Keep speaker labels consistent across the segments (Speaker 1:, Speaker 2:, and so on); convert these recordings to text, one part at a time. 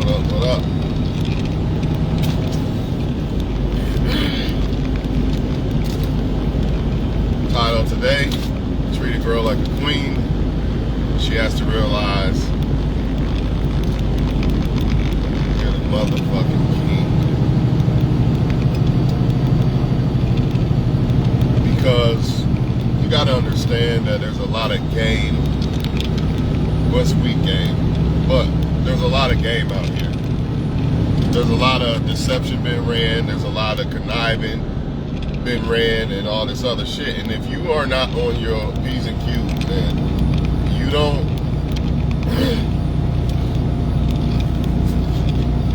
Speaker 1: What up? Title today, treat a girl like a queen. She has to realize you're the motherfucking king. Because you gotta understand that there's a lot of game. Well, it's weak game, but there's a lot of game out here. There's a lot of deception been ran. There's a lot of conniving been ran and all this other shit. And if you are not on your P's and Q's, then you don't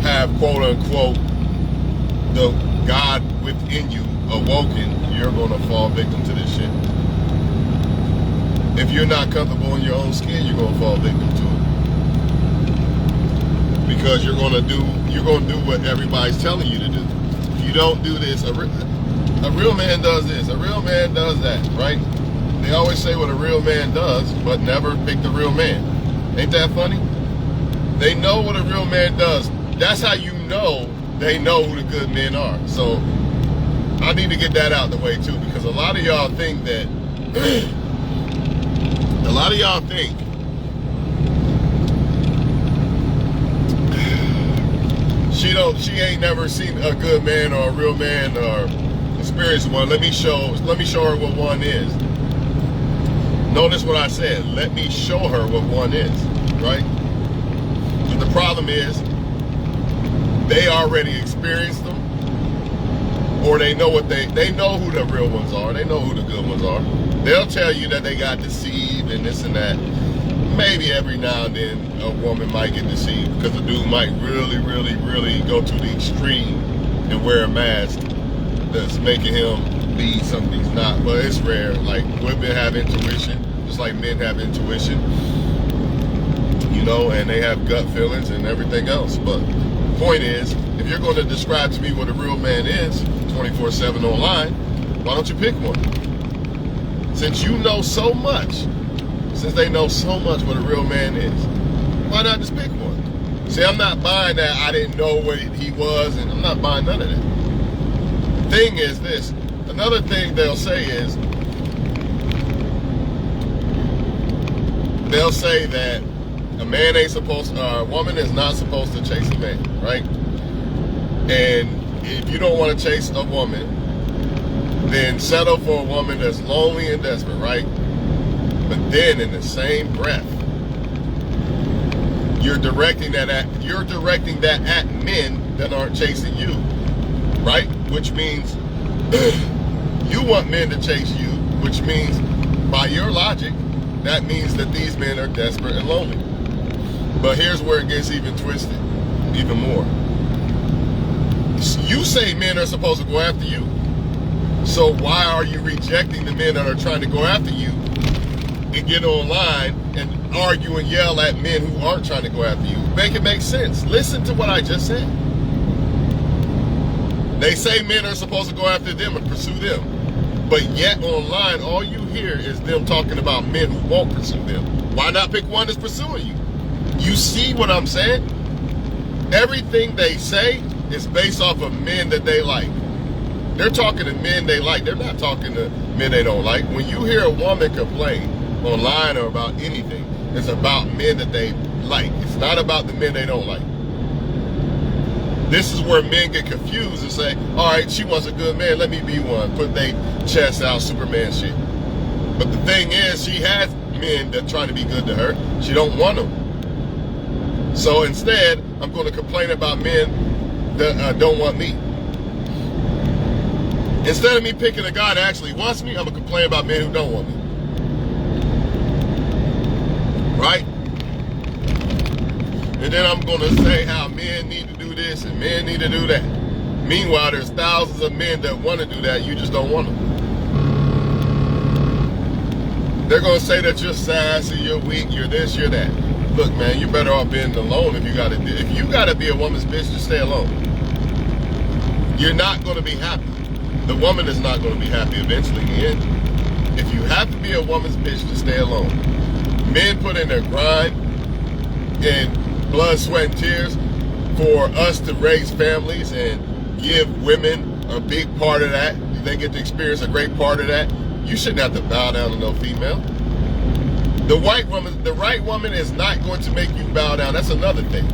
Speaker 1: have quote unquote the God within you awoken, you're gonna fall victim to this shit. If you're not comfortable in your own skin, you're gonna fall victim to it. Because you're gonna do what everybody's telling you to do. If you don't do this, a real man does this, a real man does that, right? They always say what a real man does, but never pick the real man. Ain't that funny? They know what a real man does. That's how you know they know who the good men are. So I need to get that out the way too, because a lot of y'all think that she ain't never seen a good man or a real man or experienced one. Let me show her what one is. Notice what I said. Let me show her what one is, right? But the problem is they already experienced them, or they know what they know who the real ones are. They know who the good ones are. They'll tell you that they got deceived and this and that. Maybe every now and then a woman might get deceived because the dude might really, really, really go to the extreme and wear a mask that's making him be something he's not. But it's rare. Like, women have intuition, just like men have intuition, you know, and they have gut feelings and everything else. But the point is, if you're going to describe to me what a real man is 24/7 online, why don't you pick one? Since you know so much, since they know so much what a real man is, why not just pick one? See, I'm not buying that I didn't know what he was, and I'm not buying none of that. Thing is this, another thing they'll say is, they'll say that a woman is not supposed to chase a man, right? And if you don't want to chase a woman, then settle for a woman that's lonely and desperate, right? But then in the same breath, you're directing that at men that aren't chasing you, right? Which means you want men to chase you, which means by your logic, that means that these men are desperate and lonely. But here's where it gets even twisted, even more. You say men are supposed to go after you. So why are you rejecting the men that are trying to go after you and get online and argue and yell at men who aren't trying to go after you? Make it make sense. Listen to what I just said. They say men are supposed to go after them and pursue them. But yet online, all you hear is them talking about men who won't pursue them. Why not pick one that's pursuing you? You see what I'm saying? Everything they say is based off of men that they like. They're talking to men they like. They're not talking to men they don't like. When you hear a woman complain online or about anything, it's about men that they like. It's not about the men they don't like. This is where men get confused and say, all right, she wants a good man, let me be one. Put their chest out, Superman shit. But the thing is, she has men that trying to be good to her. She don't want them. So instead, I'm going to complain about men that don't want me. Instead of me picking a guy that actually wants me, I'm going to complain about men who don't want me. Right? And then I'm going to say how men need to do this and men need to do that. Meanwhile, there's thousands of men that want to do that. You just don't want them. They're going to say that you're sassy, you're weak, you're this, you're that. Look, man, you're better off being alone if you got to be a woman's bitch, just stay alone. You're not going to be happy. The woman is not going to be happy eventually in the end. If you have to be a woman's bitch, just stay alone. Men put in their grind and blood, sweat, and tears for us to raise families and give women a big part of that. They get to experience a great part of that. You shouldn't have to bow down to no female. The right woman is not going to make you bow down. That's another thing.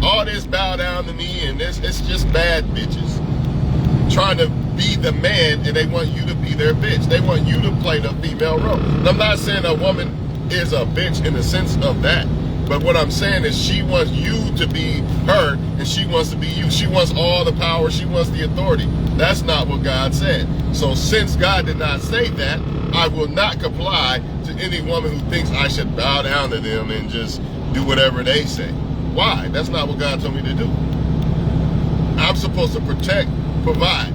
Speaker 1: All this bow down to me and this, it's just bad bitches trying to be the man, and they want you to be their bitch. They want you to play the female role. And I'm not saying a woman is a bitch in the sense of that, but what I'm saying is she wants you to be her, and she wants to be you. She wants all the power. She wants the authority. That's not what God said. So since God did not say that, I will not comply to any woman who thinks I should bow down to them and just do whatever they say. Why? That's not what God told me to do. I'm supposed to protect, provide.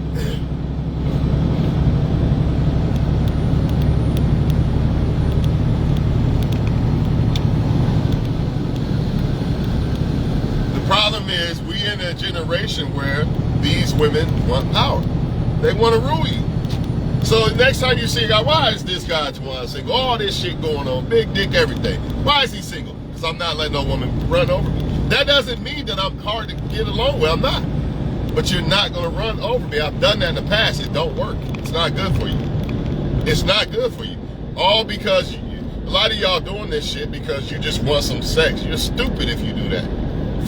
Speaker 1: The problem is we in a generation where these women want power. They want to rule you. So next time you see a guy, why is this guy single? All this shit going on, big dick, everything. Why is he single? Because I'm not letting no woman run over me. That doesn't mean that I'm hard to get along with. I'm not. But you're not going to run over me. I've done that in the past. It don't work. It's not good for you. It's not good for you. All because a lot of y'all doing this shit because you just want some sex. You're stupid if you do that.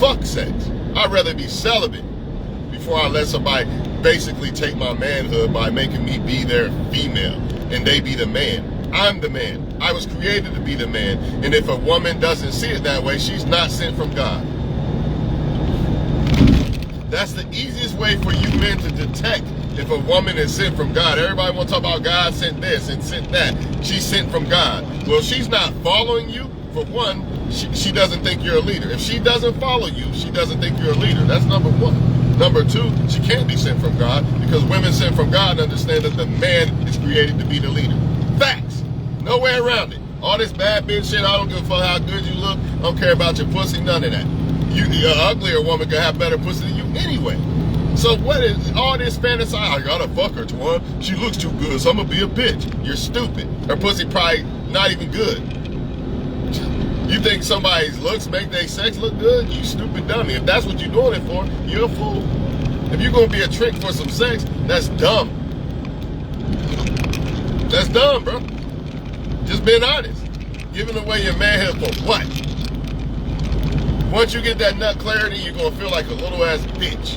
Speaker 1: Fuck sex. I'd rather be celibate before I let somebody basically take my manhood by making me be their female and they be the man. I'm the man. I was created to be the man. And if a woman doesn't see it that way, she's not sent from God. That's the easiest way for you men to detect if a woman is sent from God. Everybody want to talk about God sent this and sent that. She's sent from God. Well, she's not following you. For one, she doesn't think you're a leader. If she doesn't follow you, she doesn't think you're a leader. That's number one. Number two, she can't be sent from God because women sent from God understand that the man is created to be the leader. Facts. No way around it. All this bad bitch shit, I don't give a fuck how good you look. I don't care about your pussy, none of that. An uglier woman could have better pussy than you anyway. So what is all this fantasy? I gotta fuck her, Twan. She looks too good, so I'm gonna be a bitch. You're stupid. Her pussy probably not even good. You think somebody's looks make their sex look good? You stupid dummy. If that's what you're doing it for, you're a fool. If you're gonna be a trick for some sex, that's dumb. That's dumb, bro. Just being honest. Giving away your manhood for what? Once you get that nut clarity, you're gonna feel like a little ass bitch.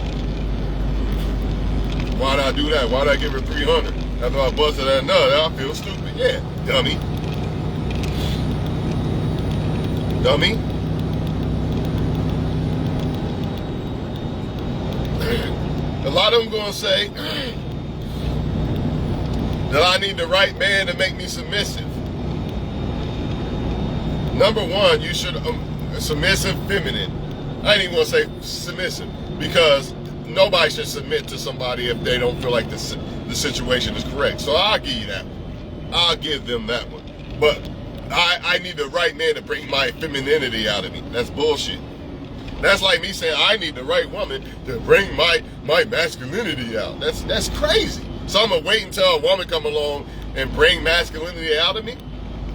Speaker 1: Why'd I do that? Why'd I give her 300? After I busted that nut, I feel stupid. Yeah, dummy. Dummy. A lot of them gonna say that I need the right man to make me submissive. Number one, you should submissive feminine. I ain't even gonna say submissive because nobody should submit to somebody if they don't feel like the situation is correct. So I'll give you that one. I'll give them that one. But I need the right man to bring my femininity out of me. That's bullshit. That's like me saying I need the right woman to bring my masculinity out. That's crazy. So I'm gonna wait until a woman come along and bring masculinity out of me?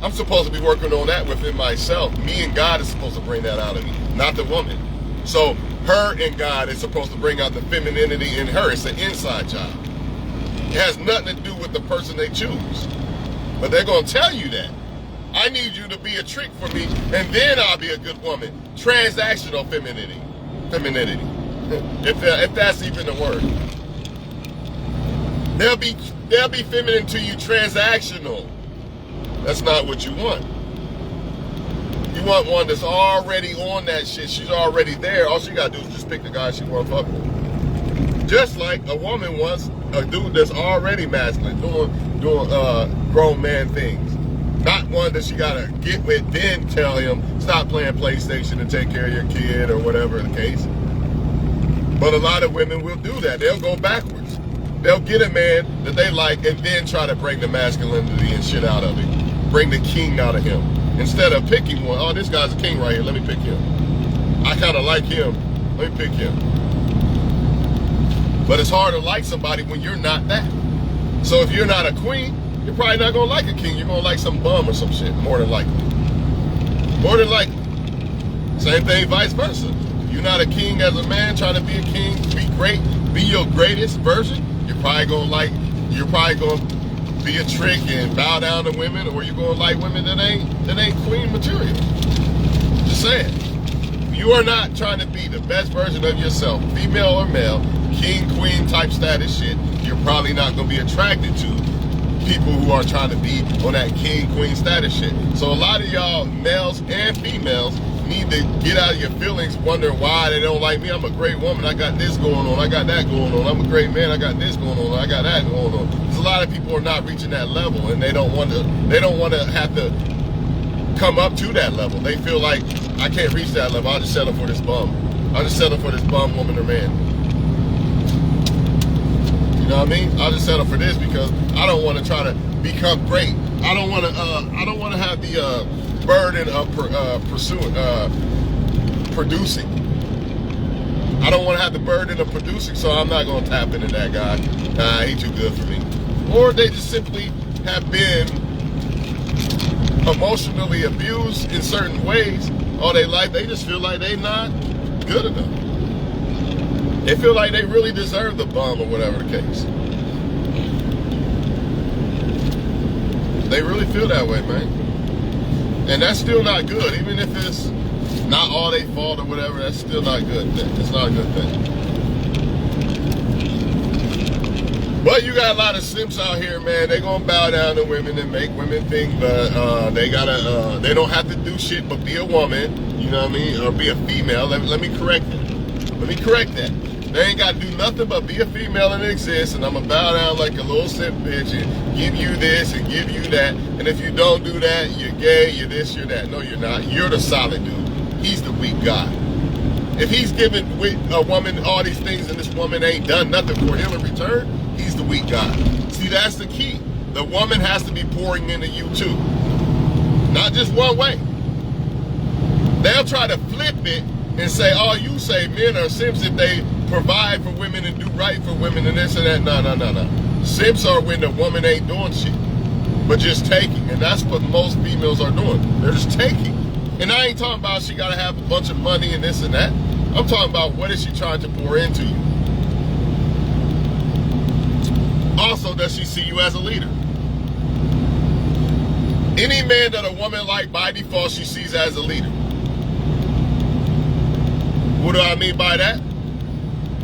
Speaker 1: I'm supposed to be working on that within myself. Me and God is supposed to bring that out of me, not the woman. So her and God is supposed to bring out the femininity in her. It's an inside job. It has nothing to do with the person they choose. But they're gonna tell you that. I need you to be a trick for me, and then I'll be a good woman. Transactional femininity. If that's even a word. They'll be feminine to you transactional. That's not what you want. You want one that's already on that shit. She's already there. All she gotta do is just pick the guy she wants to fuck with. Just like a woman wants a dude that's already masculine, doing grown man things. Not one that she gotta get with, then tell him, stop playing PlayStation and take care of your kid or whatever the case. But a lot of women will do that. They'll go backwards. They'll get a man that they like and then try to bring the masculinity and shit out of him. Bring the king out of him. Instead of picking one, oh, this guy's a king right here, let me pick him. I kind of like him, let me pick him. But it's hard to like somebody when you're not that. So if you're not a queen, you're probably not gonna like a king. You're gonna like some bum or some shit, more than likely. More than likely. Same thing, vice versa. If You're not a king as a man trying to be a king, be great, be your greatest version. You're probably gonna be a trick and bow down to women, or you're gonna like women that ain't queen material. Just saying. If you are not trying to be the best version of yourself, female or male, king, queen type status shit, you're probably not gonna be attracted to people who are trying to be on that king, queen status shit. So a lot of y'all males and females need to get out of your feelings wondering why they don't like me. I'm a great woman. I got this going on. I got that going on. I'm a great man. I got this going on. I got that going on. Because a lot of people are not reaching that level, and they don't want to have to come up to that level. They feel like, I can't reach that level. I'll just settle for this bum. I'll just settle for this bum woman or man. You know what I mean? I'll just settle for this because I don't want to try to become great. I don't want to have the burden of producing. I don't want to have the burden of producing, so I'm not going to tap into that guy. Nah, he too good for me. Or they just simply have been emotionally abused in certain ways all their life. They just feel like they not good enough. They feel like they really deserve the bum or whatever the case. They really feel that way, man. And that's still not good. Even if it's not all their fault or whatever, that's still not good. It's not a good thing. But you got a lot of simps out here, man. They gonna bow down to women and make women think that they don't have to do shit but be a woman, you know what I mean, or be a female. Let me correct that. Let me correct that. They ain't got to do nothing but be a female and exist, and I'm going to bow down like a little simp bitch and give you this and give you that. And if you don't do that, you're gay, you're this, you're that. No, you're not. You're the solid dude. He's the weak guy. If he's giving a woman all these things and this woman ain't done nothing for him in return, he's the weak guy. See, that's the key. The woman has to be pouring into you too. Not just one way. They'll try to flip it and say, oh, you say men are simps if they provide for women and do right for women and this and that. No. Simps are when the woman ain't doing shit, but just taking. And that's what most females are doing. They're just taking. And I ain't talking about she got to have a bunch of money and this and that. I'm talking about what is she trying to pour into you. Also, does she see you as a leader? Any man that a woman like by default she sees as a leader. What do I mean by that?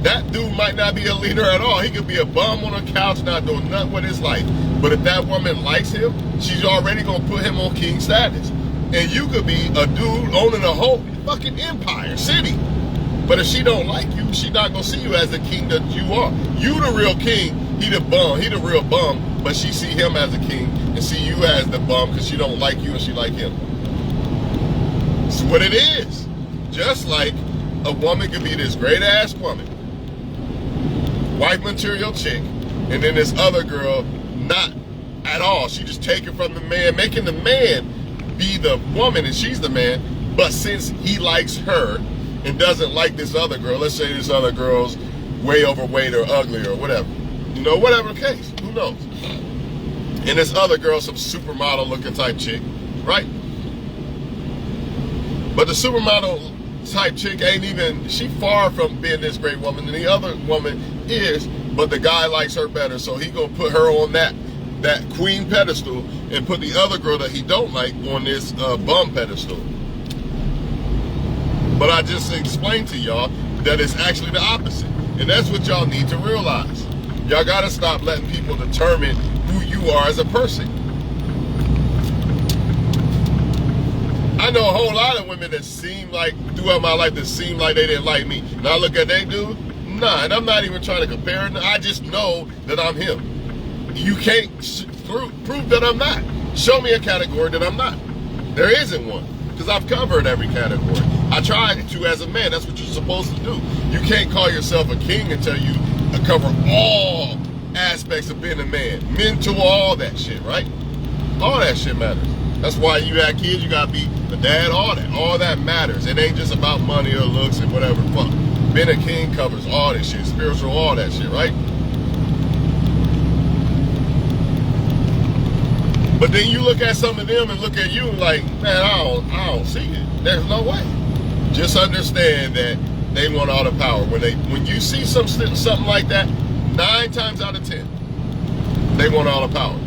Speaker 1: That dude might not be a leader at all. He could be a bum on a couch not doing nothing with his life. But if that woman likes him, she's already going to put him on king status. And you could be a dude owning a whole fucking empire, city. But if she don't like you, she not going to see you as the king that you are. You the real king, he the bum, he the real bum. But she see him as a king and see you as the bum because she don't like you and she like him. That's what it is. Just like a woman could be this great ass woman, wife material chick, and then this other girl, not at all. She just taking from the man, making the man be the woman and she's the man. But since he likes her and doesn't like this other girl, let's say this other girl's way overweight or ugly or whatever, you know, whatever the case, who knows? And this other girl, some supermodel looking type chick, right? But the supermodel type chick ain't even, she far from being this great woman, and the other woman is, but the guy likes her better, so he gonna put her on that queen pedestal and put the other girl that he don't like on this bum pedestal. But I just explained to y'all that it's actually the opposite, and that's what y'all need to realize. Y'all gotta stop letting people determine who you are as a person. I know a whole lot of women that seem like, throughout my life, that seem like they didn't like me. And I look at they dude, nah, and I'm not even trying to compare it. I just know that I'm him. You can't prove that I'm not. Show me a category that I'm not. There isn't one, because I've covered every category. I tried to as a man. That's what you're supposed to do. You can't call yourself a king until you cover all aspects of being a man. Mental, all that shit, right? All that shit matters. That's why you got kids, you gotta be a dad, all that. All that matters. It ain't just about money or looks and whatever the fuck. Being a king covers all this shit, spiritual, all that shit, right? But then you look at some of them and look at you like, man, I don't see it. There's no way. Just understand that they want all the power. When you see something like that, 9 times out of 10, they want all the power.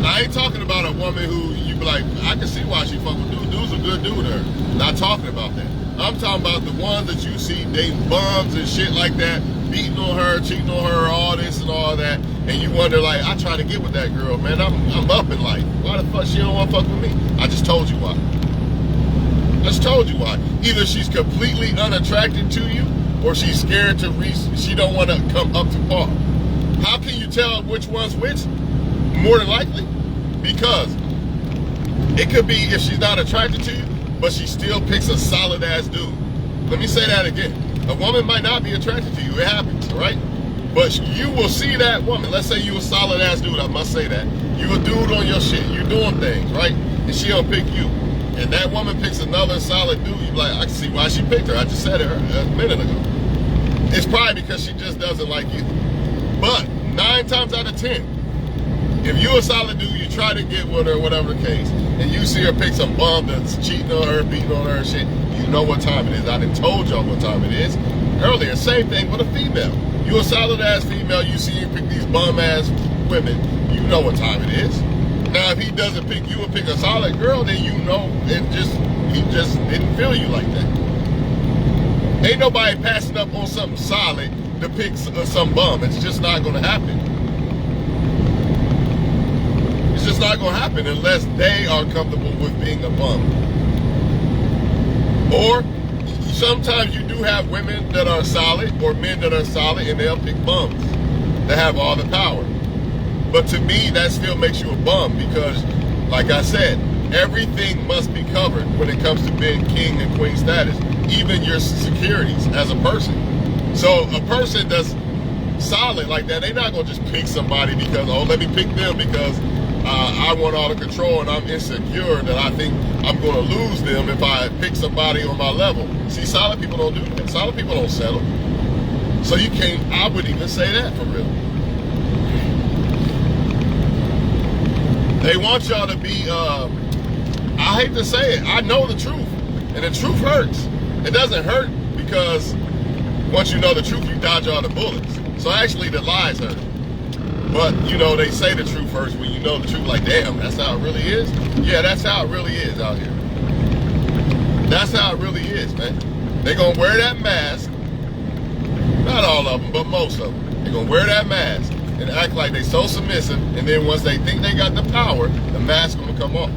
Speaker 1: I ain't talking about a woman who you be like, I can see why she fuck with dude. Dude's a good dude to her. Not talking about that. I'm talking about the ones that you see dating bums and shit like that, beating on her, cheating on her, all this and all that, and you wonder like, I try to get with that girl, man. I'm up in life. Why the fuck she don't want to fuck with me? I just told you why. I just told you why. Either she's completely unattracted to you, or she's scared to reach. She don't want to come up to par. How can you tell which one's which? More than likely, because it could be if she's not attracted to you, but she still picks a solid ass dude. Let me say that again. A woman might not be attracted to you. It happens, right? But you will see that woman. Let's say you a solid ass dude. I must say that. You a dude on your shit. You doing things, right? And she don't pick you. And that woman picks another solid dude. You be like, I can see why she picked her. I just said it a minute ago. It's probably because she just doesn't like you. But 9 times out of 10, if you a solid dude, you try to get with her, whatever the case, and you see her pick some bum that's cheating on her, beating on her and shit, you know what time it is. I done told y'all what time it is earlier. Same thing with a female. You a solid ass female, you see him pick these bum ass women, you know what time it is. Now, if he doesn't pick you and pick a solid girl, then you know he just didn't feel you like that. Ain't nobody passing up on something solid to pick some bum. It's just not going to happen. It's just not going to happen unless they are comfortable with being a bum. Or sometimes you do have women that are solid or men that are solid and they'll pick bums that have all the power. But to me, that still makes you a bum because, like I said, everything must be covered when it comes to being king and queen status, even your securities as a person. So a person that's solid like that, they're not going to just pick somebody because, oh, let me pick them because I want all the control and I'm insecure that I think I'm going to lose them if I pick somebody on my level. See, solid people don't do that. Solid people don't settle. So you can't, I would even say that for real. They want y'all to be, I hate to say it, I know the truth. And the truth hurts. It doesn't hurt because once you know the truth, you dodge all the bullets. So actually the lies hurt. But, you know, they say the truth hurts when you know the truth. Like, damn, that's how it really is? Yeah, that's how it really is out here. That's how it really is, man. They're going to wear that mask. Not all of them, but most of them. They're going to wear that mask and act like they're so submissive. And then once they think they got the power, the mask going to come off.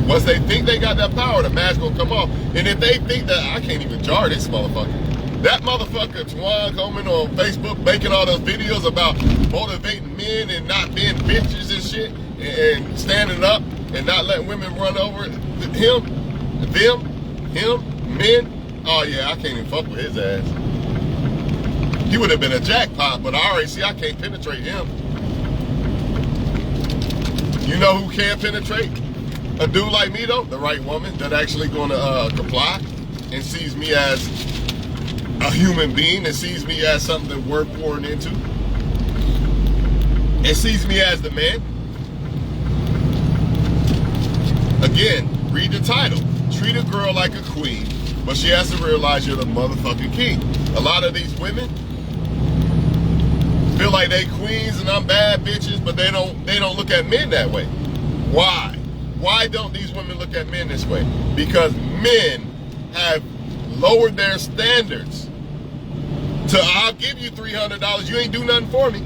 Speaker 1: Once they think they got that power, the mask going to come off. And if they think that, I can't even jar this motherfucker. That motherfucker, Twan Coleman on Facebook, making all those videos about motivating men and not being bitches and shit, and standing up and not letting women run over him, them, him, men. Oh yeah, I can't even fuck with his ass. He would have been a jackpot, but I already see I can't penetrate him. You know who can penetrate a dude like me though? The right woman that actually going to comply and sees me as a human being and sees me as something that we're pouring into and sees me as the man. Again, read the title. Treat a girl like a queen, but she has to realize you're the motherfucking king. A lot of these women feel like they queens and I'm bad bitches, but they don't look at men that way. Why? Why don't these women look at men this way? Because men have lowered their standards to, I'll give you $300, you ain't do nothing for me.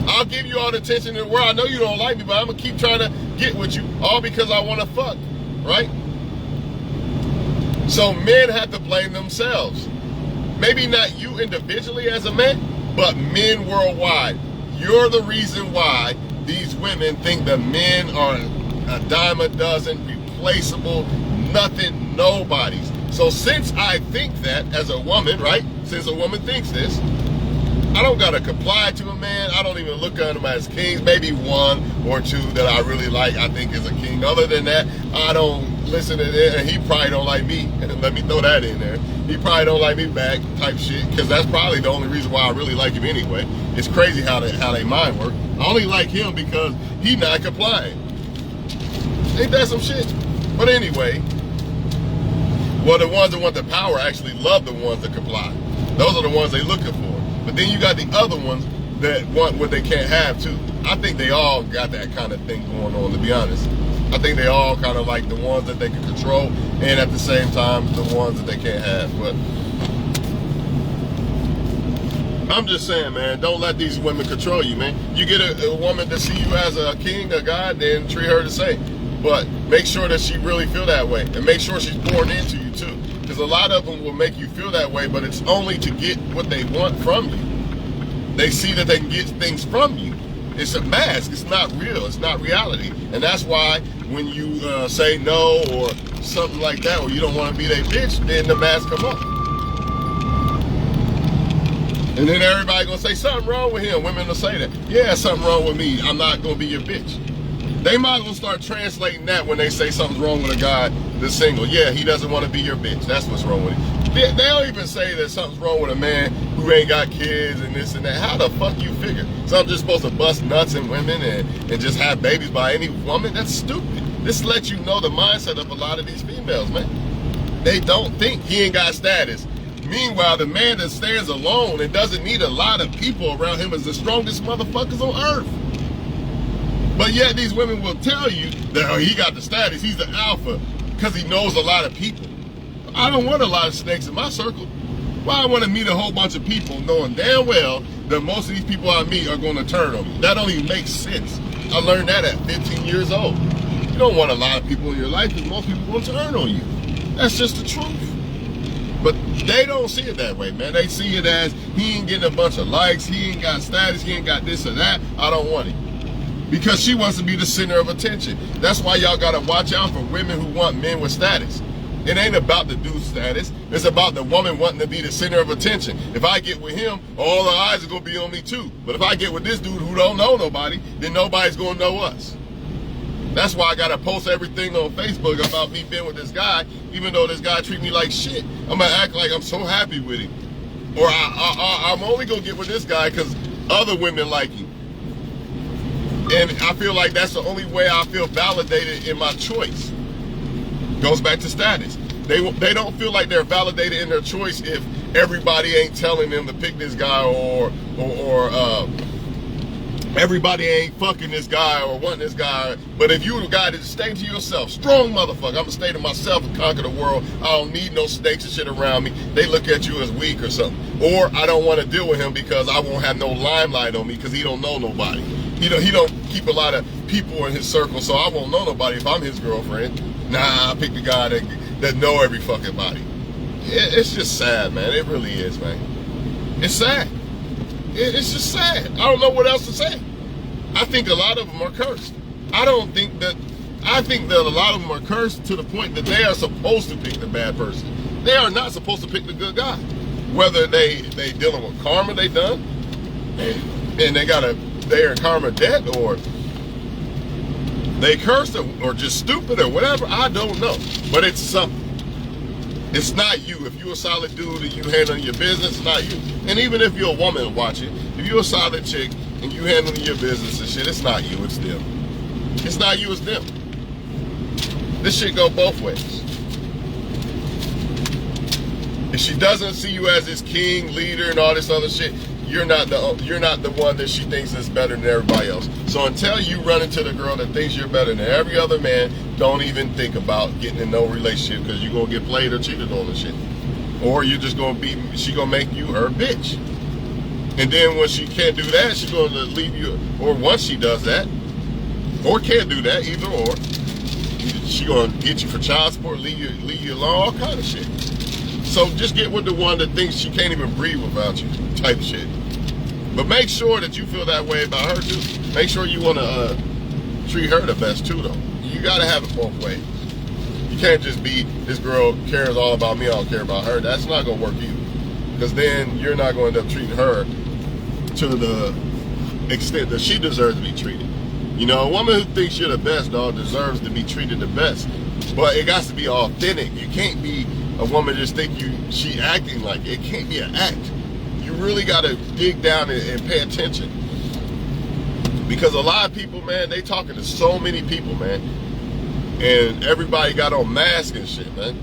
Speaker 1: I'll give you all the attention in the world. I know you don't like me, but I'm gonna keep trying to get with you, all because I want to fuck, right? So men have to blame themselves. Maybe not you individually as a man, but men worldwide. You're the reason why these women think that men are a dime a dozen, replaceable, nothing, nobodies. So since I think that as a woman, right? Since a woman thinks this, I don't gotta comply to a man. I don't even look at him as kings. Maybe one or two that I really like, I think is a king. Other than that, I don't listen to it, and he probably don't like me. Let me throw that in there. He probably don't like me back type shit, because that's probably the only reason why I really like him anyway. It's crazy how they mind work. I only like him because he not complying. Ain't that some shit? But anyway, Well, the ones that want the power actually love the ones that comply. Those are the ones they're looking for. But then you got the other ones that want what they can't have too. I think they all got that kind of thing going on, to be honest. I think they all kind of like the ones that they can control and at the same time the ones that they can't have. But I'm just saying, man, don't let these women control you, man. You get a woman to see you as a king, a god, then treat her the same. But make sure that she really feel that way. And make sure she's poured into you too. Because a lot of them will make you feel that way, but it's only to get what they want from you. They see that they can get things from you. It's a mask. It's not real. It's not reality. And that's why when you say no or something like that, or you don't want to be their bitch, then the mask come up. And then everybody gonna say something wrong with him. Women will say that. Yeah, something wrong with me. I'm not gonna be your bitch. They might as well start translating that when they say something's wrong with a guy that's single. Yeah, he doesn't want to be your bitch. That's what's wrong with him. They'll even say that something's wrong with a man who ain't got kids and this and that. How the fuck you figure? So I'm just supposed to bust nuts in women and just have babies by any woman? That's stupid. This lets you know the mindset of a lot of these females, man. They don't think he ain't got status. Meanwhile, the man that stands alone and doesn't need a lot of people around him is the strongest motherfuckers on earth. But yet these women will tell you that oh, he got the status, he's the alpha, because he knows a lot of people. I don't want a lot of snakes in my circle. Why I want to meet a whole bunch of people knowing damn well that most of these people I meet are going to turn on me. That don't even make sense. I learned that at 15 years old. You don't want a lot of people in your life because most people will turn on you. That's just the truth. But they don't see it that way, man. They see it as he ain't getting a bunch of likes, he ain't got status, he ain't got this or that. I don't want it. Because she wants to be the center of attention. That's why y'all gotta watch out for women who want men with status. It ain't about the dude's status. It's about the woman wanting to be the center of attention. If I get with him, all the eyes are gonna be on me too. But if I get with this dude who don't know nobody, then nobody's gonna know us. That's why I gotta post everything on Facebook about me being with this guy, even though this guy treat me like shit. I'm gonna act like I'm so happy with him. Or I'm only gonna get with this guy because other women like him. And I feel like that's the only way I feel validated in my choice. Goes back to status. They don't feel like they're validated in their choice if everybody ain't telling them to pick this guy or everybody ain't fucking this guy or wanting this guy. But if you the guy that stay to yourself, strong motherfucker, I'm gonna stay to myself and conquer the world. I don't need no snakes and shit around me. They look at you as weak or something. Or I don't want to deal with him because I won't have no limelight on me because he don't know nobody. He don't keep a lot of people in his circle, so I won't know nobody if I'm his girlfriend. Nah, I pick the guy that know every fucking body. It's just sad, man. It really is, man. It's sad. It's just sad. I don't know what else to say. I think a lot of them are cursed. I think that a lot of them are cursed to the point that they are supposed to pick the bad person. They are not supposed to pick the good guy. Whether they dealing with karma they done, and they're in karma debt, or they cursed or just stupid or whatever, I don't know. But it's something. It's not you. If you're a solid dude and you handling your business, it's not you. And even if you're a woman watching, if you're a solid chick and you handling your business and shit, it's not you, it's them. It's not you, it's them. This shit go both ways. If she doesn't see you as this king, leader, and all this other shit, you're not the one that she thinks is better than everybody else. So until you run into the girl that thinks you're better than every other man, don't even think about getting in no relationship because you're gonna get played or cheated on and shit. Or you're just she gonna make you her bitch. And then when she can't do that, she's gonna leave you. Or once she does that, or can't do that, either or, she gonna get you for child support, leave you alone, all kind of shit. So just get with the one that thinks she can't even breathe without you, type shit. But make sure that you feel that way about her too. Make sure you want to treat her the best too, though. You gotta have it both ways. You can't just be, this girl cares all about me, I don't care about her. That's not gonna work either. Because then you're not going to end up treating her to the extent that she deserves to be treated. You know, a woman who thinks you're the best, dog, deserves to be treated the best. But it got to be authentic. You can't be a woman just think she acting like it. It can't be an act. You really got to dig down and pay attention. Because a lot of people, man, they talking to so many people, man. And everybody got on masks and shit, man.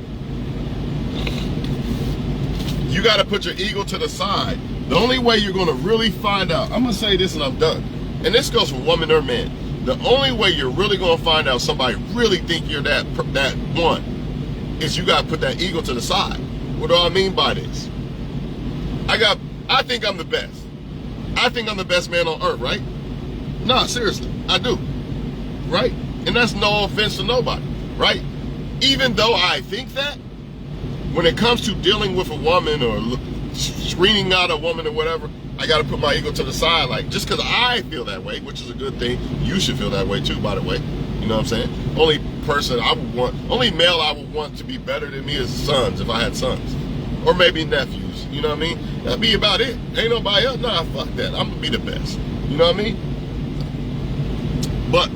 Speaker 1: You got to put your ego to the side. The only way you're going to really find out, I'm going to say this and I'm done. And this goes for woman or man. The only way you're really going to find out somebody really think you're that one is you got to put that ego to the side. What do I mean by this? I think I'm the best. I think I'm the best man on earth, right? Nah, seriously, I do. Right? And that's no offense to nobody, right? Even though I think that, when it comes to dealing with a woman or screening out a woman or whatever, I got to put my ego to the side. Like, just because I feel that way, which is a good thing, you should feel that way too, by the way. You know what I'm saying? Only male I would want to be better than me is sons, if I had sons. Or maybe nephews, you know what I mean? That'd be about it. Ain't nobody else. Nah, fuck that. I'm going to be the best. You know what I mean? But,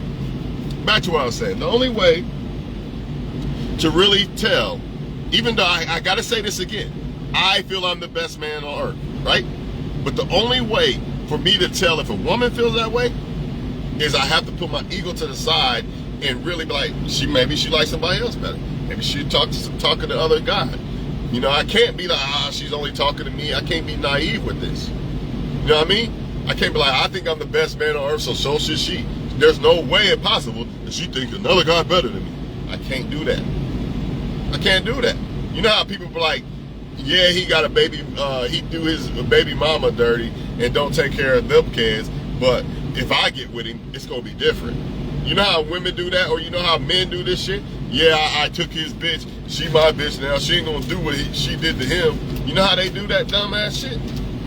Speaker 1: back to what I was saying. The only way to really tell, even though I got to say this again, I feel I'm the best man on earth, right? But the only way for me to tell if a woman feels that way is I have to put my ego to the side and really be like, maybe she likes somebody else better. Maybe she talking to other guy. You know, I can't be like, she's only talking to me. I can't be naive with this. You know what I mean? I can't be like, I think I'm the best man on earth, so should she. There's no way impossible that she thinks another guy better than me. I can't do that. I can't do that. You know how people be like, yeah, he got a baby, he do his baby mama dirty and don't take care of them kids, but if I get with him, it's gonna be different. You know how women do that, or you know how men do this shit? Yeah, I took his bitch, she my bitch now, she ain't gonna do what she did to him. You know how they do that dumbass shit?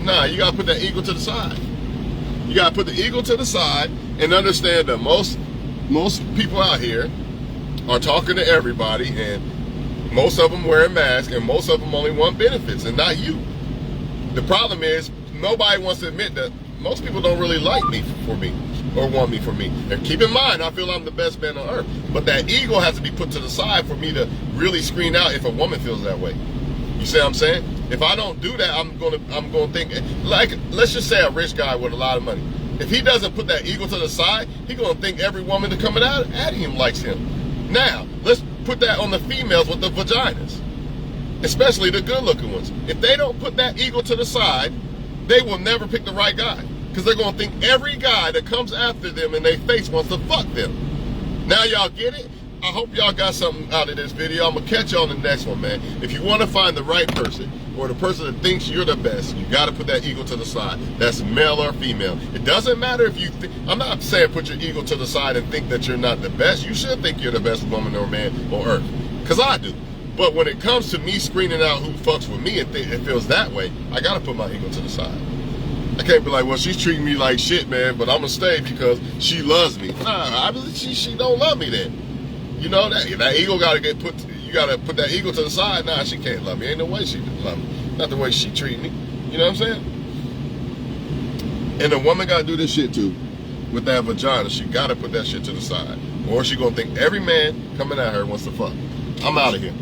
Speaker 1: Nah, you gotta put that ego to the side. You gotta put the ego to the side and understand that most people out here are talking to everybody, and most of them wearing masks, and most of them only want benefits, and not you. The problem is, nobody wants to admit that most people don't really like me for me, or want me for me. And keep in mind, I feel I'm the best man on earth. But that ego has to be put to the side for me to really screen out if a woman feels that way. You see what I'm saying? If I don't do that, I'm gonna think, like, let's just say a rich guy with a lot of money. If he doesn't put that ego to the side, he's gonna think every woman that coming out at him likes him. Now, let's put that on the females with the vaginas, especially the good-looking ones. If they don't put that ego to the side, they will never pick the right guy, because they're gonna think every guy that comes after them in their face wants to fuck them. Now y'all get it? I hope y'all got something out of this video. I'm gonna catch you on the next one, man. If you want to find the right person, or the person that thinks you're the best, you got to put that ego to the side. That's male or female. It doesn't matter if you think, I'm not saying put your ego to the side and think that you're not the best. You should think you're the best woman or man on earth, because I do. But when it comes to me screening out who fucks with me and it feels that way, I got to put my ego to the side. I can't be like, well, she's treating me like shit, man, but I'm gonna stay because she loves me. Nah, she don't love me then. You know, that ego gotta get put, you gotta put that ego to the side. Nah, she can't love me. Ain't no way she can love me. Not the way she treat me. You know what I'm saying? And the woman gotta do this shit too. With that vagina, she gotta put that shit to the side. Or she gonna think every man coming at her wants to fuck. I'm out of here.